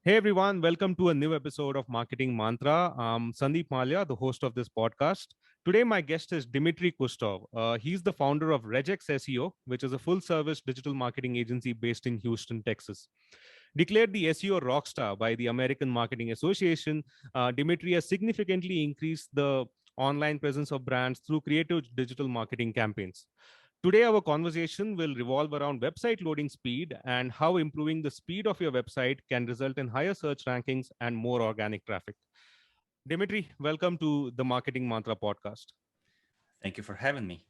Hey everyone, welcome to a new episode of Marketing Mantra. I'm Sandeep Mallya, the host of this podcast. Today, my guest is Dmitrii Kustov. He's the founder of Regex SEO, which is a full service digital marketing agency based in Houston, Texas. Declared the SEO Rockstar by the American Marketing Association, Dmitrii has significantly increased the online presence of brands through creative digital marketing campaigns. Today, our conversation will revolve around website loading speed and how improving the speed of your website can result in higher search rankings and more organic traffic. Dimitri, welcome to the Marketing Mantra podcast. Thank you for having me.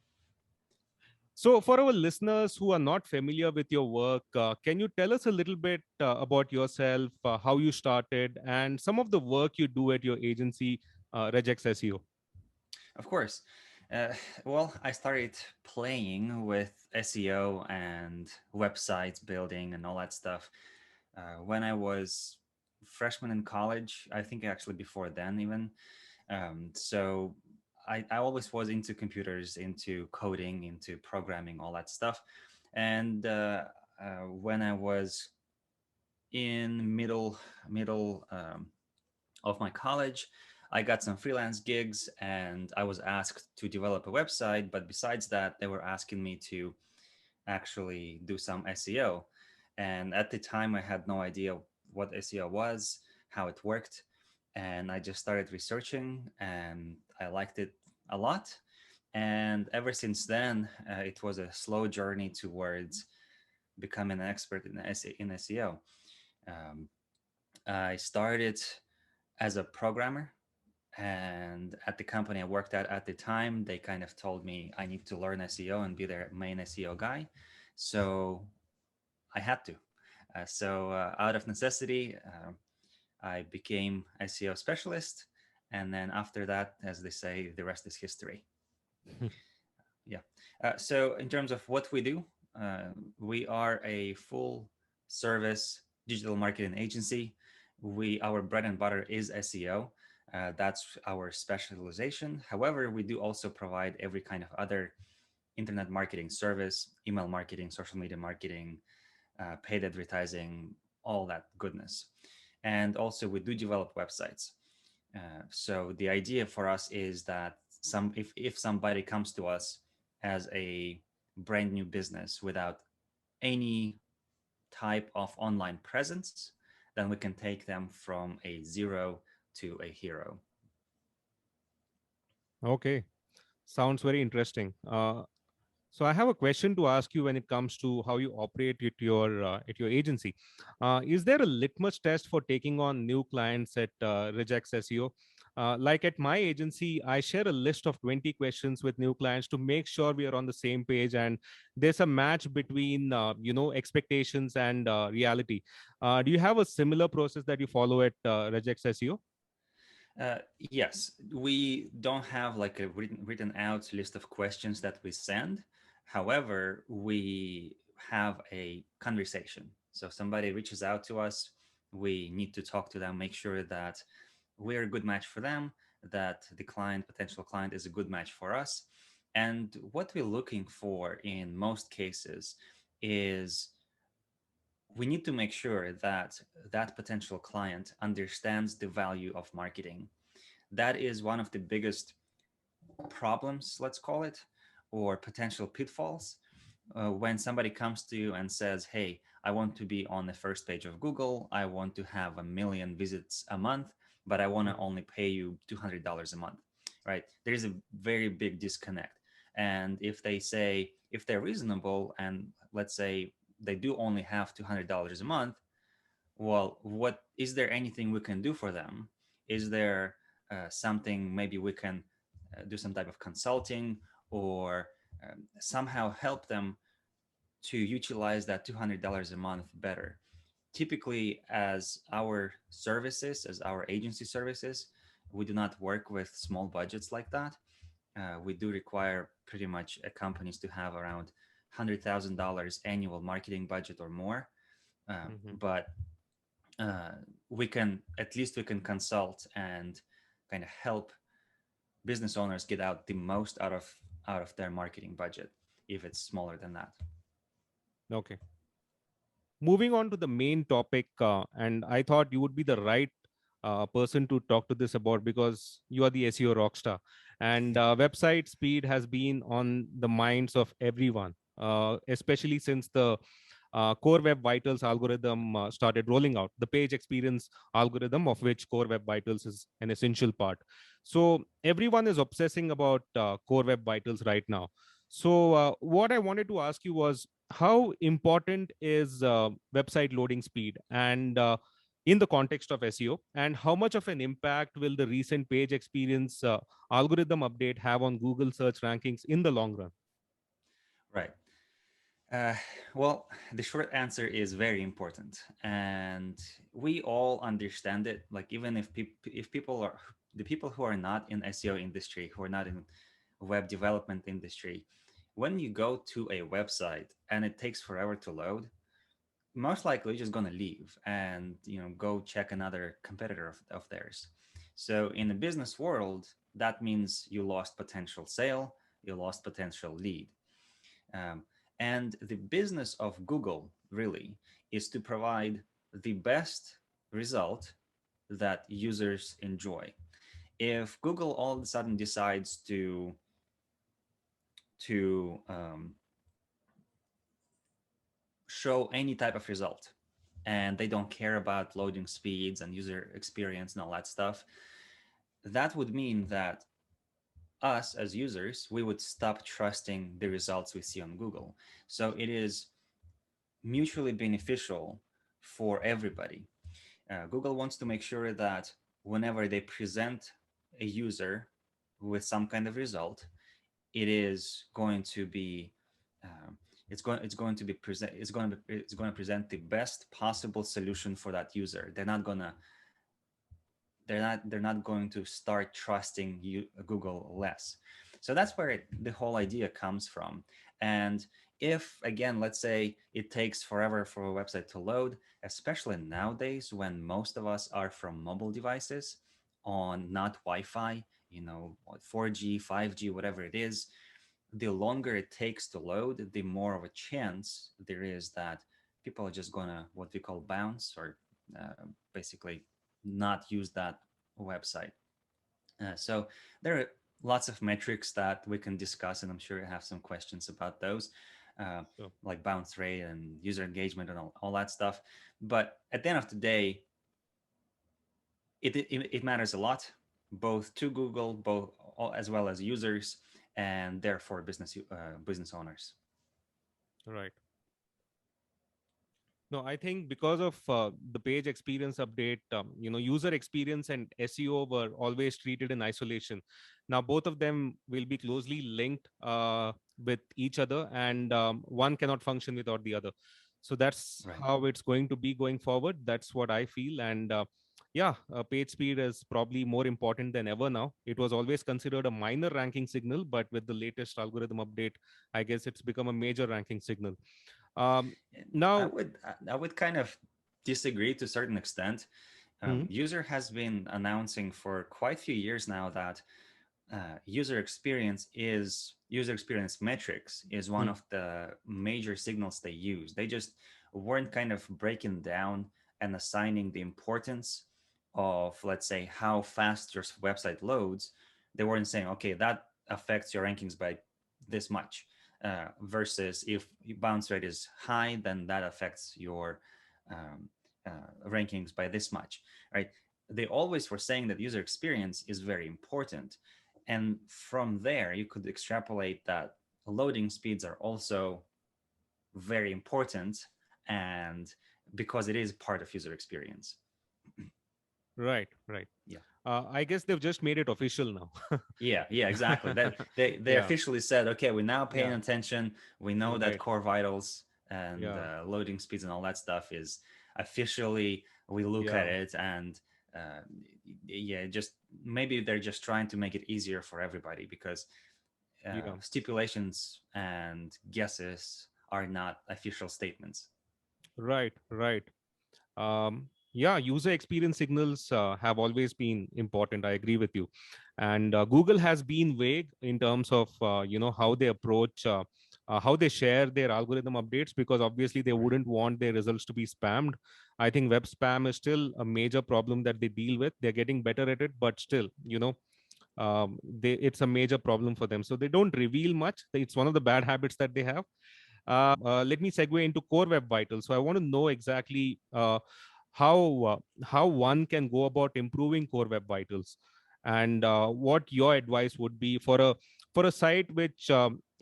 So, for our listeners who are not familiar with your work, can you tell us a little bit about yourself, how you started, and some of the work you do at your agency, Regex SEO? Of course. Uh, I started playing with SEO and websites building and all that stuff when I was freshman in college. I think actually before then even. So I always was into computers, into coding, into programming, all that stuff. And when I was in middle of my college, I got some freelance gigs and I was asked to develop a website. But besides that, they were asking me to actually do some SEO. And at the time, I had no idea what SEO was, how it worked. And I just started researching and I liked it a lot. And ever since then, it was a slow journey towards becoming an expert in SEO. Um, I started as a programmer, and at the company I worked at the time, they kind of told me I need to learn SEO and be their main SEO guy. So I had to. Out of necessity, I became SEO specialist. And then after that, as they say, the rest is history. Yeah. So in terms of what we do, we are a full service digital marketing agency. Our bread and butter is SEO. That's our specialization. However, we do also provide every kind of other internet marketing service, email marketing, social media marketing, paid advertising, all that goodness. And also, we do develop websites. So the idea for us is that if somebody comes to us as a brand new business without any type of online presence, then we can take them from a zero to a hero. Okay, sounds very interesting. So I have a question to ask you when it comes to how you operate at your agency. Is there a litmus test for taking on new clients at Regex SEO? Like at my agency, I share a list of 20 questions with new clients to make sure we are on the same page and there's a match between expectations and reality. Do you have a similar process that you follow at Regex SEO? Yes, we don't have like a written out list of questions that we send. However, we have a conversation. So somebody reaches out to us, we need to talk to them, make sure that we're a good match for them, that the potential client, is a good match for us. And what we're looking for in most cases is we need to make sure that that potential client understands the value of marketing. That is one of the biggest problems, let's call it, or potential pitfalls. When somebody comes to you and says, hey, I want to be on the first page of Google, I want to have 1 million visits a month, but I want to Mhm. only pay you $200 a month, right? There's a very big disconnect. And if they're reasonable and let's say they do only have $200 a month, well, what is there anything we can do for them? Is there something maybe we can do some type of consulting or somehow help them to utilize that $200 a month better? Typically, as our agency services, we do not work with small budgets like that. We do require pretty much companies to have around $100,000 annual marketing budget or more. Mhm. But uh, we can consult and kind of help business owners get out the most out of their marketing budget if it's smaller than that. Okay. moving on to the main topic, and I thought you would be the right person to talk to this about because you are the SEO rockstar, and website speed has been on the minds of everyone, especially since the Core Web Vitals algorithm started rolling out, the page experience algorithm of which Core Web Vitals is an essential part. So everyone is obsessing about Core Web Vitals right now. So what I wanted to ask you was, how important is website loading speed and in the context of SEO, and how much of an impact will the recent page experience algorithm update have on Google search rankings in the long run? Right. Uh, well, the short answer is very important, and we all understand it. Like even if people are the people who are not in SEO industry, who are not in web development industry, when you go to a website and it takes forever to load, most likely you're just gonna leave and go check another competitor of theirs. So in the business world, that means you lost potential sale, you lost potential lead. Um, and the business of Google really is to provide the best result that users enjoy. If Google all of a sudden decides to show any type of result, and they don't care about loading speeds and user experience and all that stuff, that would mean that us as users, we would stop trusting the results we see on Google. So it is mutually beneficial for everybody. Google wants to make sure that whenever they present a user with some kind of result, it is going to be it's going to be it's going to present the best possible solution for that user. They're not going to start trusting Google less. So that's where the whole idea comes from. And if again, let's say it takes forever for a website to load, especially nowadays when most of us are from mobile devices on not Wi-Fi, 4G, 5G, whatever it is, the longer it takes to load, the more of a chance there is that people are just gonna what we call bounce, or basically not use that website. So there are lots of metrics that we can discuss, and I'm sure you have some questions about those, uh, So, like bounce rate and user engagement and all that stuff. But at the end of the day, it matters a lot, both to Google, both as well as users, and therefore business owners. right. No, I think because of the page experience update, user experience and SEO were always treated in isolation. Now, both of them will be closely linked with each other, and one cannot function without the other. So that's Right. how it's going to be going forward. That's what I feel. And yeah, page speed is probably more important than ever now. It was always considered a minor ranking signal, but with the latest algorithm update, I guess it's become a major ranking signal. Um, And I now, would I would kind of disagree to a certain extent. Mhm. User has been announcing for quite a few years now that user experience metrics is one Hmm. of the major signals they use. They just weren't kind of breaking down and assigning the importance of, let's say, how fast your website loads. They weren't saying, okay, that affects your rankings by this much, versus if your bounce rate is high, then that affects your um, rankings by this much, right? They always were saying that user experience is very important, and from there you could extrapolate that loading speeds are also very important, and because it is part of user experience. Right, right. Yeah. I guess they've just made it official now. Yeah, exactly. That they Yeah, officially said, okay, we're now paying yeah, attention. We know that right. core vitals and Yeah, loading speeds and all that stuff is officially, we look at yeah, it, and uh, yeah, just maybe they're just trying to make it easier for everybody, because yeah. stipulations and guesses are not official statements. Right, right. Yeah, user experience signals have always been important. I agree with you. And Google has been vague in terms of how they approach, how they share their algorithm updates, because obviously they Right. wouldn't want their results to be spammed. I think web spam is still a major problem that they deal with. They're getting better at it, but still, it's a major problem for them. So they don't reveal much. It's one of the bad habits that they have. Let me segue into core web vitals. So I want to know exactly how one can go about improving core web vitals, and what your advice would be for a site which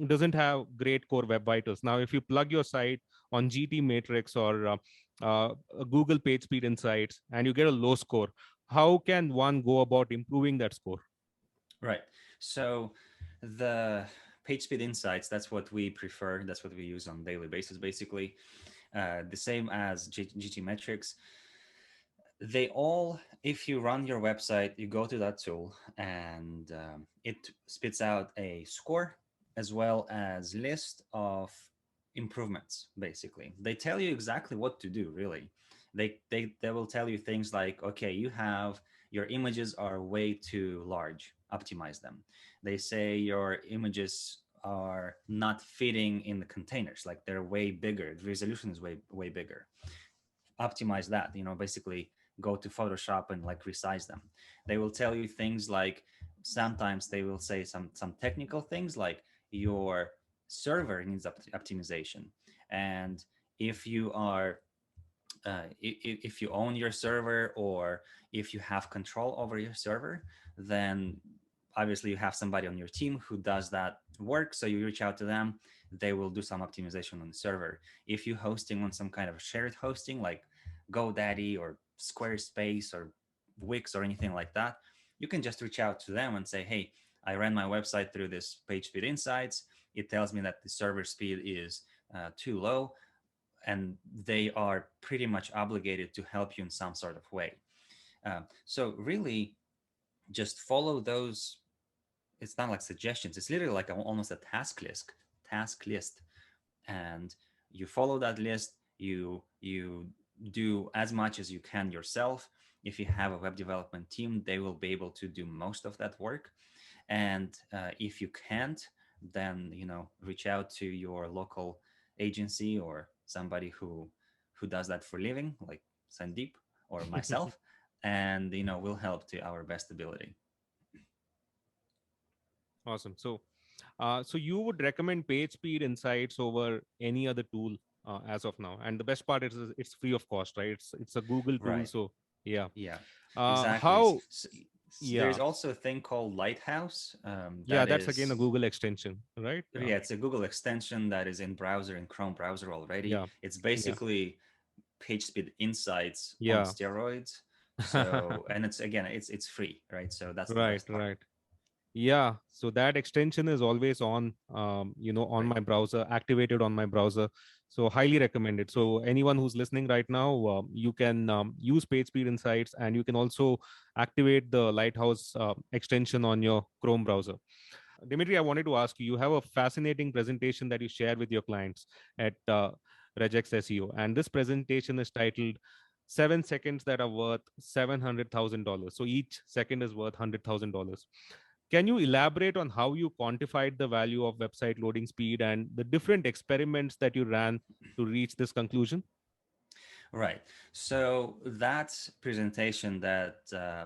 doesn't have great core web vitals. Now, if you plug your site on GT Matrix or Google PageSpeed Insights and you get a low score, how can one go about improving that score? Right. So the PageSpeed Insights, that's what we prefer. That's what we use on a daily basis, basically. The same as GT Metrics. They all, if you run your website, you go to that tool and it spits out a score as well as list of improvements. Basically, they tell you exactly what to do. Really, they will tell you things like, okay, you have your images are way too large, optimize them. They say your images are not fitting in the containers, like they're way bigger, the resolution is way bigger, optimize that. Basically go to Photoshop and like resize them. They will tell you things like, sometimes they will say some technical things like your server needs optimization. And if you are if you own your server, or if you have control over your server, then obviously you have somebody on your team who does that work. So you reach out to them, they will do some optimization on the server. If you're hosting on some kind of shared hosting like GoDaddy or Squarespace or Wix or anything like that, you can just reach out to them and say, hey, I ran my website through this PageSpeed Insights. It tells me that the server speed is too low, and they are pretty much obligated to help you in some sort of way. So really, just follow those. It's not like suggestions. It's literally like almost a task list, and you follow that list. You do as much as you can yourself. If you have a web development team, they will be able to do most of that work. And if you can't, then reach out to your local agency or somebody who does that for a living, like Sandeep or myself, and we'll help to our best ability. Awesome. So you would recommend PageSpeed Insights over any other tool as of now? And the best part is it's free of cost, right? It's a Google tool, Right. so yeah. Yeah, Uh, exactly. how? There's Yeah, also a thing called Lighthouse. yeah. That That's again a is, Google extension, right? yeah, it's a Google extension that is in browser, in Chrome browser already. Yeah, It's yeah, basically PageSpeed Insights on yeah. steroids. So, and it's, again, it's free, right? So that's the Right, best part. right. Yeah, so that extension is always on, on Right. my browser, activated on my browser. So highly recommended. So anyone who's listening right now, you can use PageSpeed Insights, and you can also activate the Lighthouse extension on your Chrome browser. Dimitri, I wanted to ask you, you have a fascinating presentation that you share with your clients at Regex SEO. And this presentation is titled 7 seconds that are worth $700,000. So each second is worth $100,000. Can you elaborate on how you quantified the value of website loading speed and the different experiments that you ran to reach this conclusion? Right. So that presentation that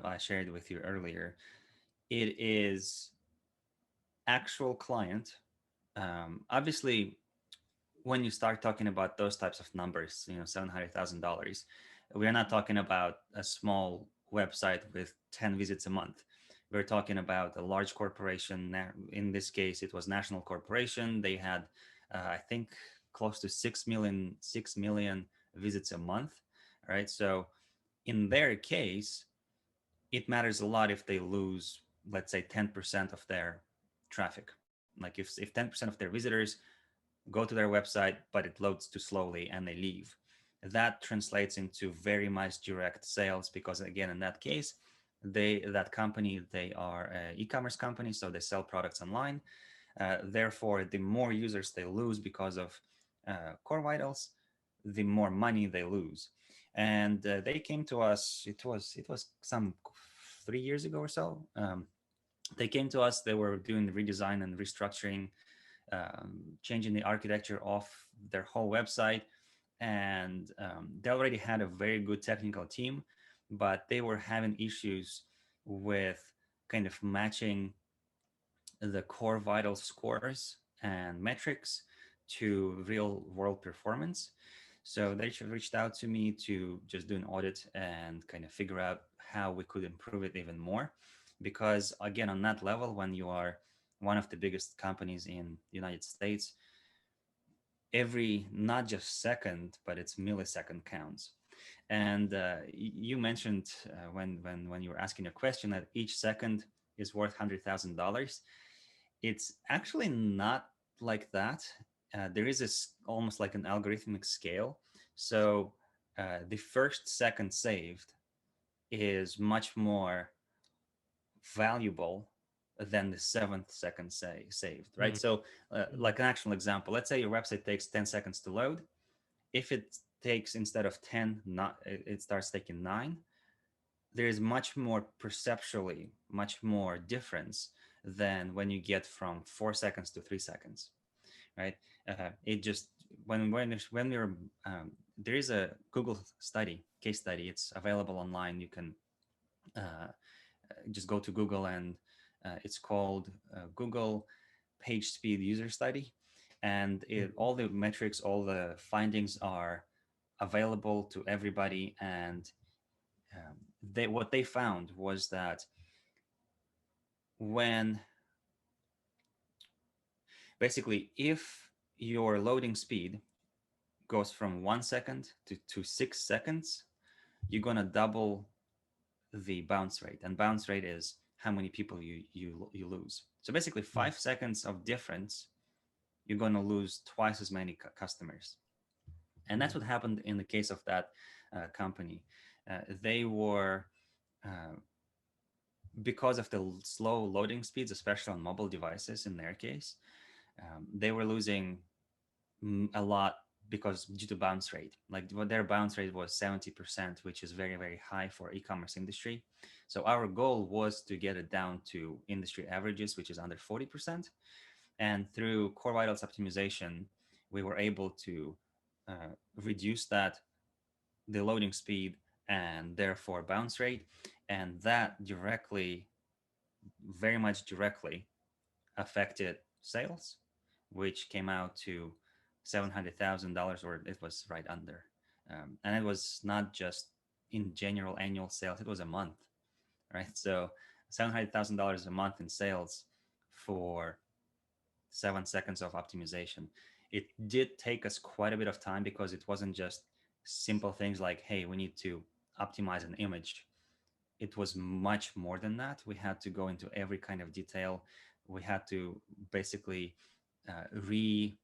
I shared with you earlier, it is actual client. Obviously, when you start talking about those types of numbers, $700,000, we are not talking about a small website with 10 visits a month. We're talking about a large corporation. In this case, it was national corporation. They had, I think, close to 6 million visits a month. Right. So in their case, it matters a lot if they lose, let's say, 10% of their traffic. Like if 10% of their visitors go to their website, but it loads too slowly and they leave. That translates into very much direct sales, because again, in that case, that company, they are an e-commerce company, so they sell products online. Therefore, the more users they lose because of core vitals, the more money they lose. and they came to us. It was some 3 years ago or so. They came to us. They were doing the redesign and restructuring, changing the architecture of their whole website, and they already had a very good technical team, but they were having issues with kind of matching the core vital scores and metrics to real world performance. So they reached out to me to just do an audit and kind of figure out how we could improve it even more. Because again, on that level, when you are one of the biggest companies in the United States, every not just second, but it's millisecond counts. And you mentioned when you were asking a question that each second is worth $100,000. It's actually not like that. There is almost like an algorithmic scale. So the first second saved is much more valuable than the seventh second saved, right? Mm. So, like an actual example, let's say your website takes 10 seconds to load. If it takes instead of 10, not it starts taking 9, there is much more perceptually much more difference than when you get from 4 seconds to 3 seconds, right? It just when you're there is a Google study case study. It's available online. You can uh, just go to Google, and it's called Google Pagespeed User Study, and all the metrics, all the findings are available to everybody. And what they found was that when basically if your loading speed goes from 1 second to 6 seconds, you're gonna double the bounce rate, and bounce rate is how many people you lose. So basically, Mm. 5 seconds of difference, you're gonna lose twice as many customers. And that's Mm. what happened in the case of that company. They were because of the slow loading speeds, especially on mobile devices. In their case, they were losing a lot because due to bounce rate. Like what their bounce rate was 70%, which is very, very high for e-commerce industry. So our goal was to get it down to industry averages, which is under 40%. And through core vitals optimization, we were able to reduce the loading speed and therefore bounce rate. And that directly, very much directly, affected sales, which came out to $700,000, or it was right under. And it was not just in general annual sales; it was a month, right? So $700,000 a month in sales for 7 seconds of optimization. It did take us quite a bit of time because it wasn't just simple things like, hey, we need to optimize an image. It was much more than that. We had to go into every kind of detail. We had to basically uh, re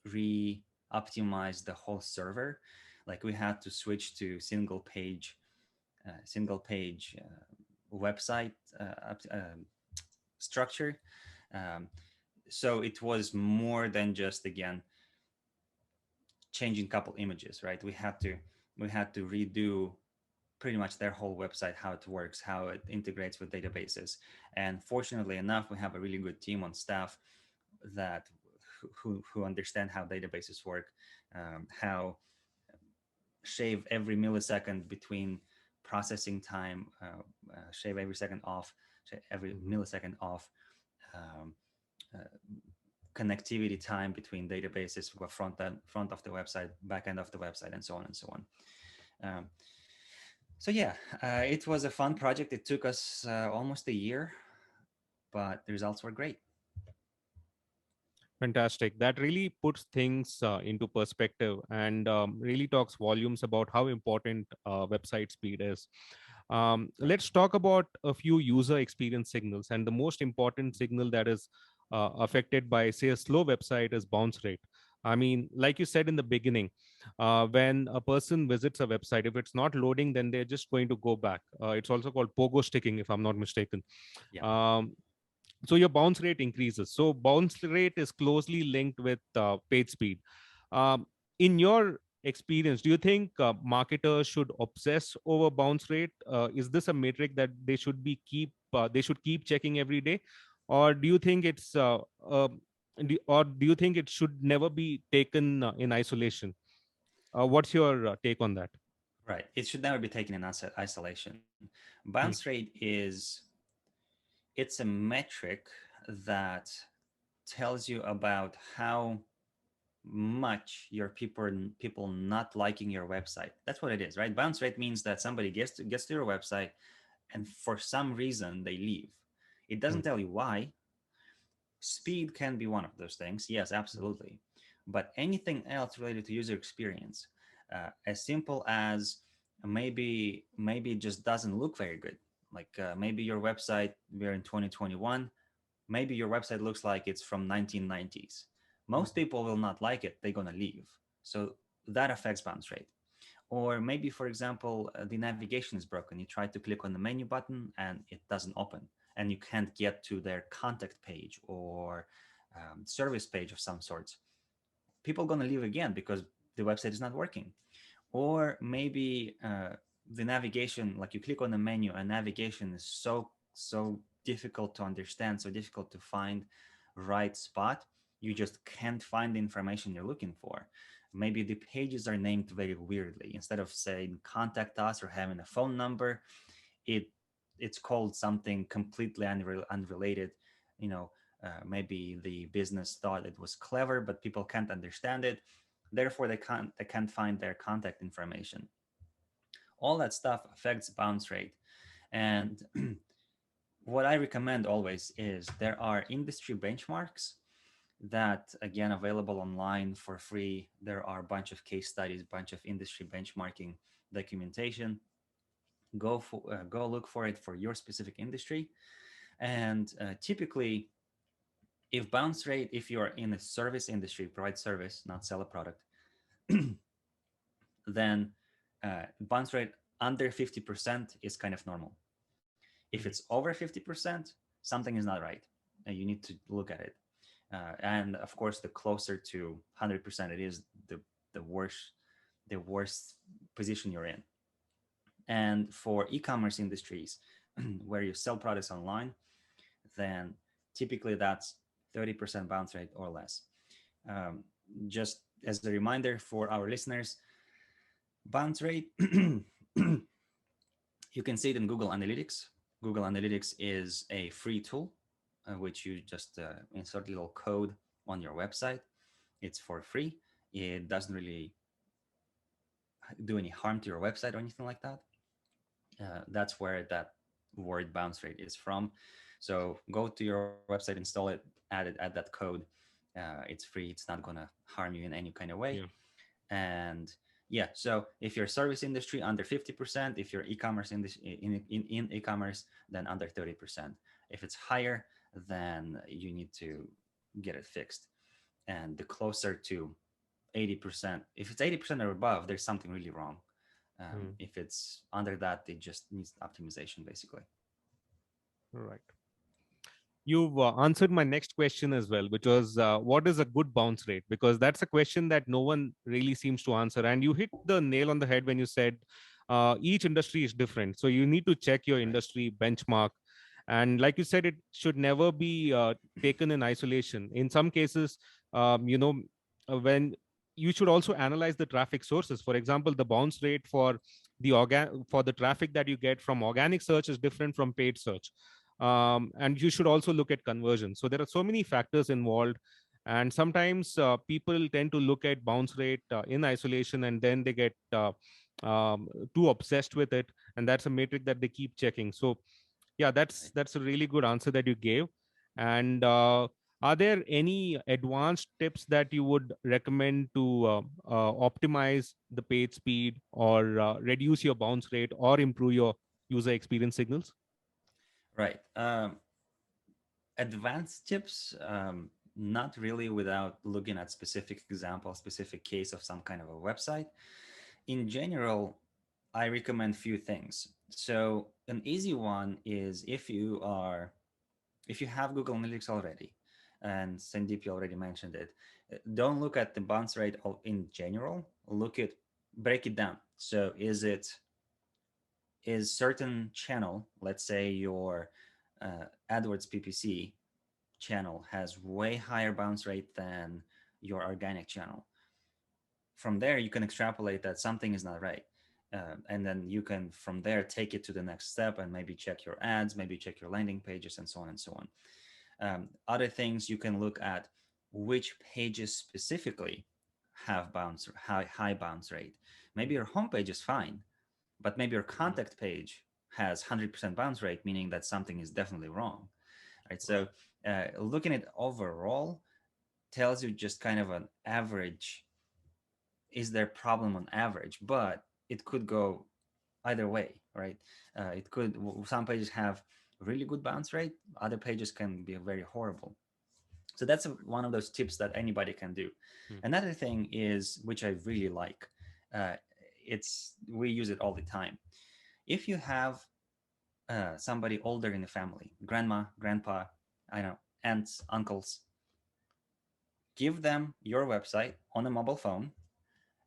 re optimize the whole server. Like we had to switch to website structure. Um, so it was more than just again changing a couple images, right? We had to redo pretty much their whole website, how it works, how it integrates with databases. And fortunately enough, we have a really good team on staff that who understand how databases work, how shave every millisecond between processing time, shave every second off, every Mhm. millisecond off. Um, uh, Connectivity time between databases, front of the website, back end of the website, and so on and so on. Um, so yeah, it was a fun project. It took us almost a year, but the results were great. Fantastic. That really puts things into perspective and really talks volumes about how important website speed is. Let's talk about a few user experience signals. And the most important signal that is affected by, say, a slow website is bounce rate. I mean, like you said in the beginning, when a person visits a website, if it's not loading, then they're just going to go back. It's also called pogo sticking, if I'm not mistaken. Yeah. Um, so your bounce rate increases. So bounce rate is closely linked with page speed. Um, in your experience, do you think marketers should obsess over bounce rate? Is this a metric that they should keep checking every day, or do you think do you think it should never be taken in isolation? What's your take on that? Right. It should never be taken in isolation. Bounce Hmm. rate is it's a metric that tells you about how much your people not liking your website. That's what it is, right? Bounce rate means that somebody gets to your website and for some reason they leave. It Hmm. doesn't tell you why. Speed can be one of those things, yes, absolutely. But anything else related to user experience, as simple as maybe it just doesn't look very good. Like maybe your website, we're in 2021, maybe your website looks like it's from 1990s. Most Hmm. people will not like it, they're gonna leave. So that affects bounce rate. Or maybe, for example, the navigation is broken. You try to click on the menu button and it doesn't open, and you can't get to their contact page or service page of some sorts. People are going to leave again because the website is not working. Or maybe the navigation, like you click on the menu and navigation is so difficult to understand, so difficult to find right spot. You just can't find the information you're looking for. Maybe the pages are named very weirdly. Instead of saying contact us or having a phone number, it it's called something completely unrelated. You know, maybe the business thought it was clever, but people can't understand it. Therefore, they can't find their contact information. All that stuff affects bounce rate. And what I recommend always is there are industry benchmarks that again available online for free. There are a bunch of case studies, bunch of industry benchmarking documentation. Go look for it for your specific industry. And typically, if bounce rate, if you're in a service industry, provide service, not sell a product, then bounce rate under 50% is kind of normal. If it's over 50%, something is not right, and you need to look at it. And of course, the closer to 100% it is, the worse the worst position you're in. And for e-commerce industries where you sell products online, then typically that's 30% bounce rate or less. Um, just as a reminder for our listeners, bounce rate, you can see it in Google Analytics. Google Analytics is a free tool, which you just insert a little code on your website. It's for free. It doesn't really do any harm to your website or anything like that. That's where that word bounce rate is from. So go to your website, install it, add that code. It's free. It's not gonna harm you in any kind of way. Yeah. And yeah, so if you're service industry, under 50%. If you're e-commerce in e-commerce, then under 30%. If it's higher, then you need to get it fixed. And the closer to 80%, if it's 80% or above, there's something really wrong. Hmm. If it's under that, it just needs optimization, basically. Right. You've answered my next question as well, which was what is a good bounce rate? Because that's a question that no one really seems to answer. And you hit the nail on the head when you said each industry is different. So you need to check your Right. industry benchmark. And like you said, it should never be taken in isolation. In some cases, when you should also analyze the traffic sources. For example, the bounce rate for for the traffic that you get from organic search is different from paid search, and you should also look at conversion. So there are so many factors involved, and sometimes people tend to look at bounce rate in isolation, and then they get too obsessed with it, and that's a metric that they keep checking. So yeah, Right. that's a really good answer that you gave. And are there any advanced tips that you would recommend to optimize the page speed, or reduce your bounce rate, or improve your user experience signals? Right. Advanced tips, not really without looking at specific example, specific case of some kind of a website. In general, I recommend few things. So an easy one is if you have Google Analytics already, and Sandeep, you already mentioned it. Don't look at the bounce rate in general. Break it down. So is certain channel, let's say your AdWords PPC channel, has way higher bounce rate than your organic channel. From there, you can extrapolate that something is not right. And then you can from there take it to the next step and maybe check your ads, maybe check your landing pages, and so on and so on. Other things you can look at, which pages specifically have high bounce rate. Maybe your homepage is fine, but maybe your Mhm. contact page has 100% bounce rate, meaning that something is definitely wrong. Right. So Right. looking at overall tells you just kind of an average, is there problem on average, but it could go either way, right? It could, some pages have really good bounce rate, other pages can be very horrible. So that's one of those tips that anybody can do. Mhm. Another thing is, which I really like, uh, we use it all the time. If you have somebody older in the family, grandma, grandpa, I know, aunts, uncles, give them your website on a mobile phone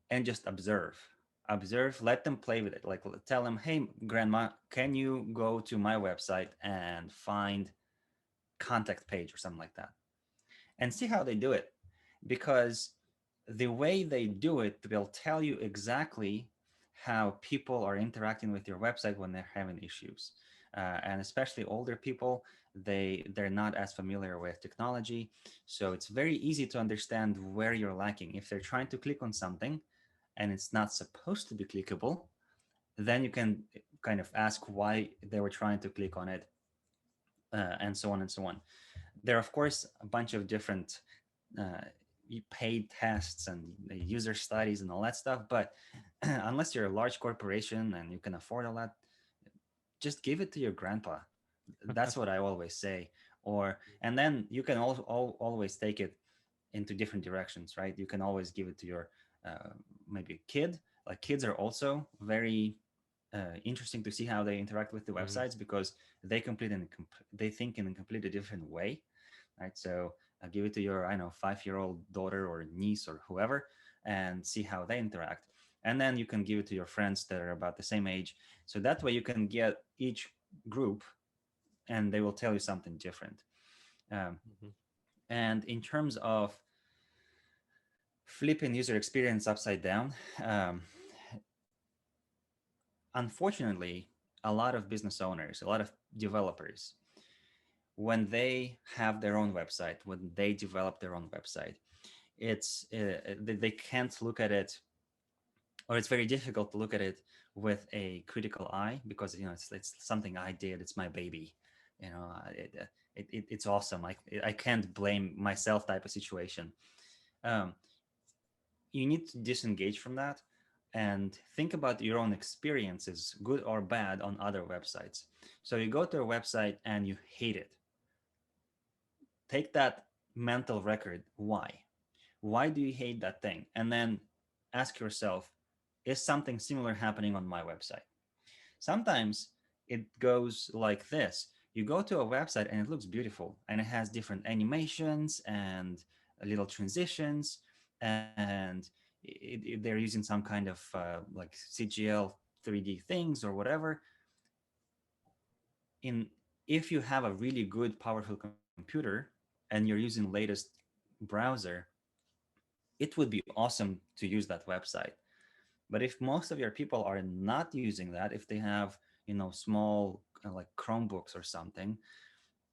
and just observe, let them play with it. Like, tell them, hey grandma, can you go to my website and find contact page or something like that, and see how they do it. Because the way they do it will tell you exactly how people are interacting with your website when they're having issues. And especially older people, they're not as familiar with technology, so it's very easy to understand where you're lacking. If they're trying to click on something and it's not supposed to be clickable, then you can kind of ask why they were trying to click on it, and so on and so on. There are, of course, a bunch of different uh, paid tests and user studies and all that stuff, but unless you're a large corporation and you can afford all that, just give it to your grandpa. That's what I always say. Or and then you can always take it into different directions, right? You can always give it to your maybe kid. Like, kids are also very interesting to see how they interact with the Mhm. websites, because they think in a completely different way, right? So give it to your, I know, 5-year-old daughter or niece or whoever, and see how they interact. And then you can give it to your friends that are about the same age. So that way you can get each group, and they will tell you something different. Um, Mhm. and in terms of flipping user experience upside down, um, unfortunately, a lot of business owners, a lot of developers, when they have their own website, when they develop their own website, they can't look at it, or it's very difficult to look at it with a critical eye, because it's something I did, it's my baby, you know it's awesome. I can't blame myself type of situation. um, you need to disengage from that and think about your own experiences, good or bad, on other websites. So you go to a website and you hate it. Take that mental record. Why do you hate that thing? And then ask yourself, is something similar happening on my website? Sometimes it goes like this. You go to a website and it looks beautiful and it has different animations and little transitions, and they're using some kind of like CGL 3D things or whatever. In If you have a really good powerful computer and you're using latest browser, it would be awesome to use that website. But if most of your people are not using that, if they have, small like Chromebooks or something,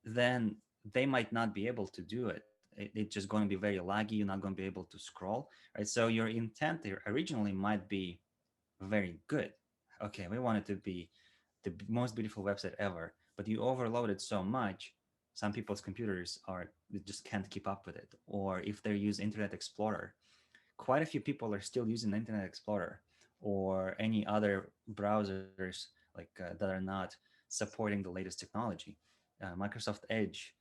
then they might not be able to do it. It's just going to be very laggy. You're not going to be able to scroll, right? So your intent originally might be very good. Okay, we want it to be the most beautiful website ever, but you overload it so much, some people's computers they just can't keep up with it. Or if they use Internet Explorer, quite a few people are still using Internet Explorer or any other browsers like that are not supporting the latest technology. Microsoft Edge,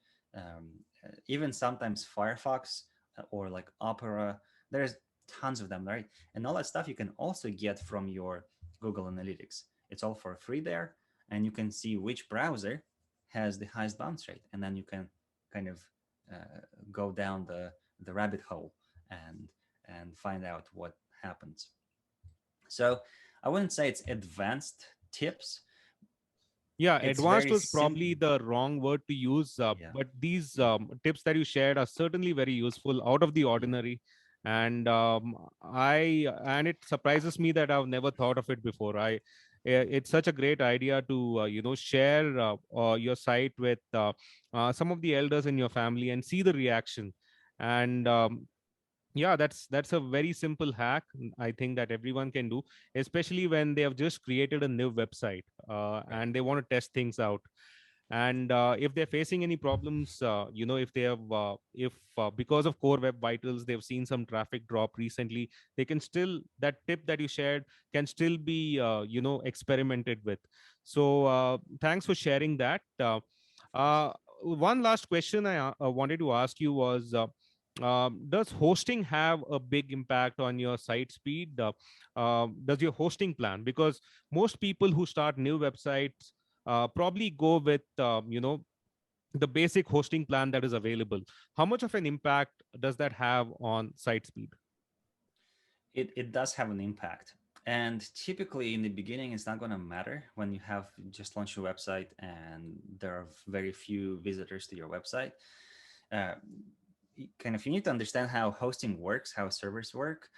even sometimes Firefox, or like Opera. There's tons of them, right? And all that stuff you can also get from your Google Analytics. It's all for free there, and you can see which browser has the highest bounce rate, and then you can kind of go down the rabbit hole and find out what happens. So I wouldn't say it's advanced tips. Yeah, It's advanced very was simple. probably the wrong word to use, Yeah, but these yeah, tips that you shared are certainly very useful, out of the yeah. ordinary. And and it surprises me that I've never thought of it before. It's such a great idea to share your site with some of the elders in your family and see the reaction. And yeah, that's a very simple hack, I think, that everyone can do, especially when they have just created a new website Right. and they want to test things out. And if they're facing any problems, if they have if because of core web vitals they've seen some traffic drop recently, they can still, that tip that you shared can still be experimented with. So thanks for sharing that. Of course. One last question I wanted to ask you was, does hosting have a big impact on your site speed? Does your hosting plan, because most people who start new websites probably go with the basic hosting plan that is available. How much of an impact does that have on site speed? It does have an impact. And typically in the beginning, it's not going to matter when you have just launched your website and there are very few visitors to your website. Uh, Kind of, you need to understand how hosting works, how servers work.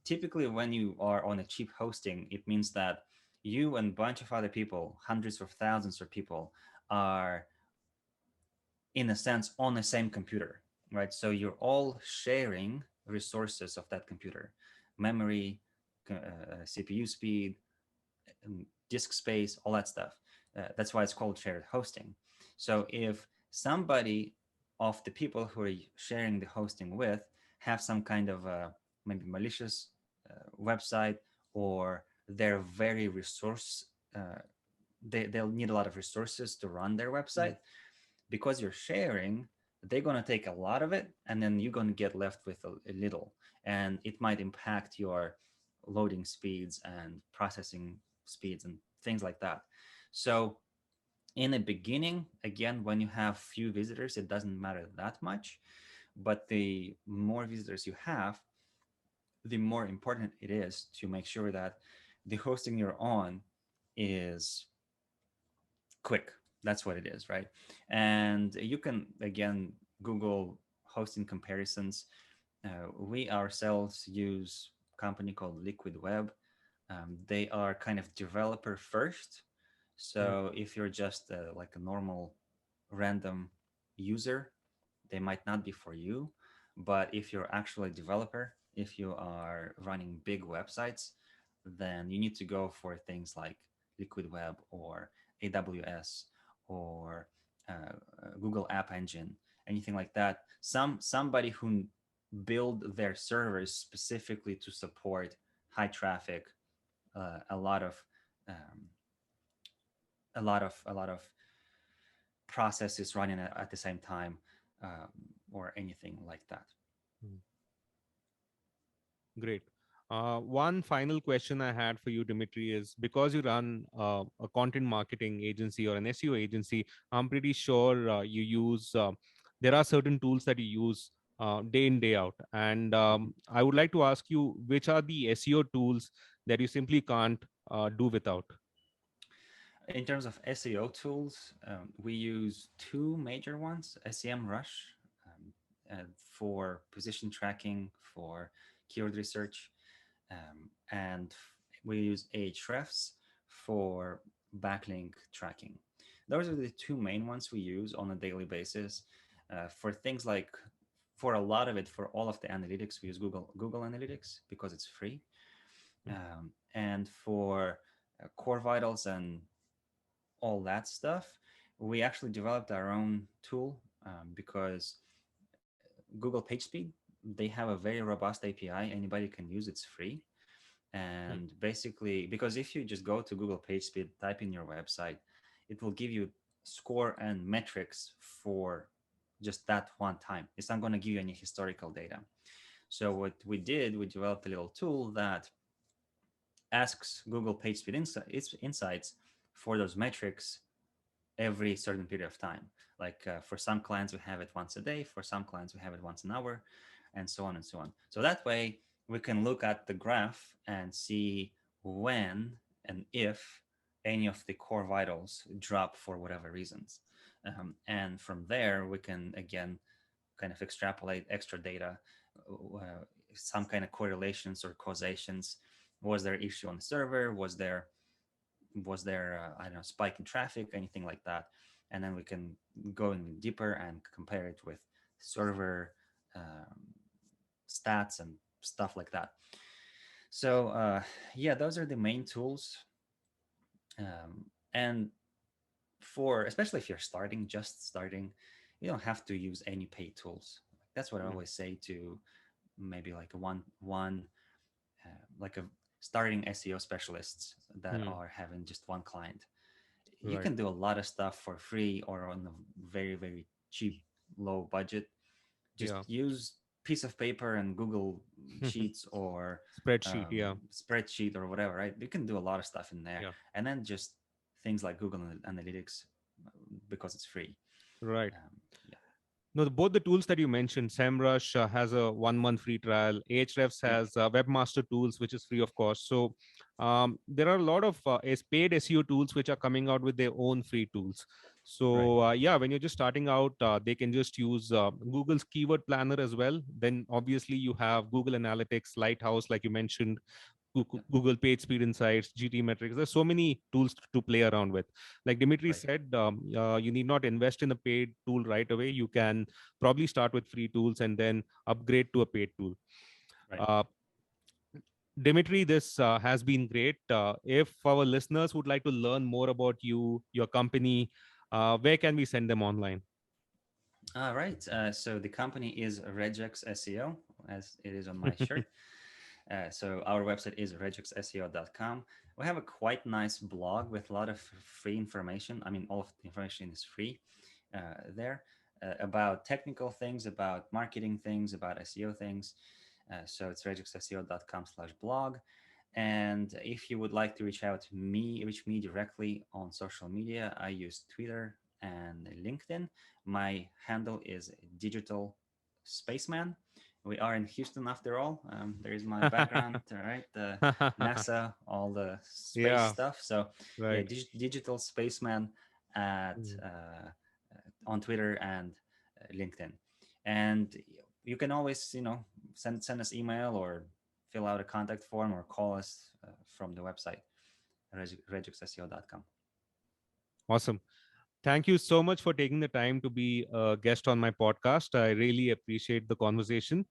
Typically, when you are on a cheap hosting, it means that you and a bunch of other people, hundreds of thousands of people, are in a sense on the same computer, right? So you're all sharing resources of that computer, memory, CPU speed, disk space, all that stuff. That's why it's called shared hosting. So if somebody of the people who are sharing the hosting with have some kind of maybe malicious website, or they're very resource, they'll need a lot of resources to run their Mm. website, because you're sharing, they're going to take a lot of it and then you're going to get left with a little, and it might impact your loading speeds and processing speeds and things like that. So in the beginning, again, when you have few visitors, it doesn't matter that much, but the more visitors you have, the more important it is to make sure that the hosting you're on is quick. That's what it is, right? And you can, again, Google hosting comparisons. We ourselves use a company called Liquid Web. They are kind of developer first. Mm. So if you're just like a normal random user, they might not be for you. But if you're actually a developer, if you are running big websites, then you need to go for things like Liquid Web or AWS or Google App Engine, anything like that. Somebody who build their servers specifically to support high traffic, a lot of um, a lot of processes running at the same time, um, or anything like that. Mm. Great. One final question I had for you, Dimitri, is because you run a content marketing agency or an SEO agency, I'm pretty sure you use, there are certain tools that you use day in, day out. And Mhm. I would like to ask you, which are the SEO tools that you simply can't do without? In terms of SEO tools, we use two major ones: SEM Rush for position tracking, for keyword research, and we use Ahrefs for backlink tracking. Those are the two main ones we use on a daily basis. For things like, for a lot of it, for all of the analytics, we use Google Analytics because it's free. And for core vitals and all that stuff, we actually developed our own tool, because Google PageSpeed, they have a very robust API. Anybody can use, it's free. Mm. And basically, because if you just go to Google PageSpeed, type in your website, it will give you score and metrics for just that one time. It's not going to give you any historical data. So what we did, we developed a little tool that asks Google PageSpeed Insights for those metrics every certain period of time. Like for some clients, we have it once a day. For some clients, we have it once an hour, and so on and so on. So that way, we can look at the graph and see when and if any of the core vitals drop for whatever reasons. And from there, we can again kind of extrapolate extra data, some kind of correlations or causations. Was there issue on the server? Was there I don't know, spike in traffic, anything like that? And then we can go in deeper and compare it with server um, stats and stuff like that. So yeah, those are the main tools. And for especially if you're starting, just starting, you don't have to use any paid tools. That's what I Mm, always say to maybe like a one like a starting SEO specialists that mm, are having just one client. You right. can do a lot of stuff for free or on a very cheap, low budget. Just Yeah. use piece of paper and Google Sheets or Spreadsheet. Yeah. spreadsheet or whatever, right? You can do a lot of stuff in there, Yeah. and then just things like Google Analytics because it's free. Right. Um, yeah, No, both the tools that you mentioned, SEMrush has a 1 month free trial. Ahrefs yep, has Webmaster Tools, which is free of cost. So there are a lot of paid SEO tools which are coming out with their own free tools. right, So yeah, when you're just starting out, they can just use Google's keyword planner as well. Then obviously you have Google Analytics, Lighthouse, like you mentioned, yep, Google PageSpeed Insights, GT metrics. There's so many tools to play around with. Like Dimitri right, said, you need not invest in a paid tool right away. You can probably start with free tools and then upgrade to a paid tool. right. Uh, Dimitri, this has been great. If our listeners would like to learn more about you, your company, where can we send them online? All right. So the company is Regex SEO, as it is on my shirt. So our website is regexseo.com. We have a quite nice blog with a lot of free information. I mean, all of the information is free there about technical things, about marketing things, about SEO things. So it's regexseo.com/blog. And if you would like to reach me directly on social media, I use Twitter and LinkedIn. My handle is Digital Spaceman. We are in Houston after all. There is my background, all right? The NASA, all the space Yeah, stuff. So yeah, right. Digital Spaceman at Mm. on Twitter and LinkedIn. And you can always, send us email or fill out a contact form or call us from the website regexseo.com. Awesome. Thank you so much for taking the time to be a guest on my podcast. I really appreciate the conversation.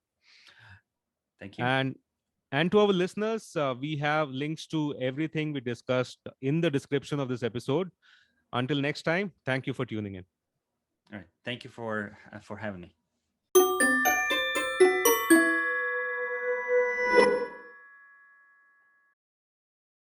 Thank you. And to our listeners, we have links to everything we discussed in the description of this episode. Until next time, thank you for tuning in. All right. Thank you for having me.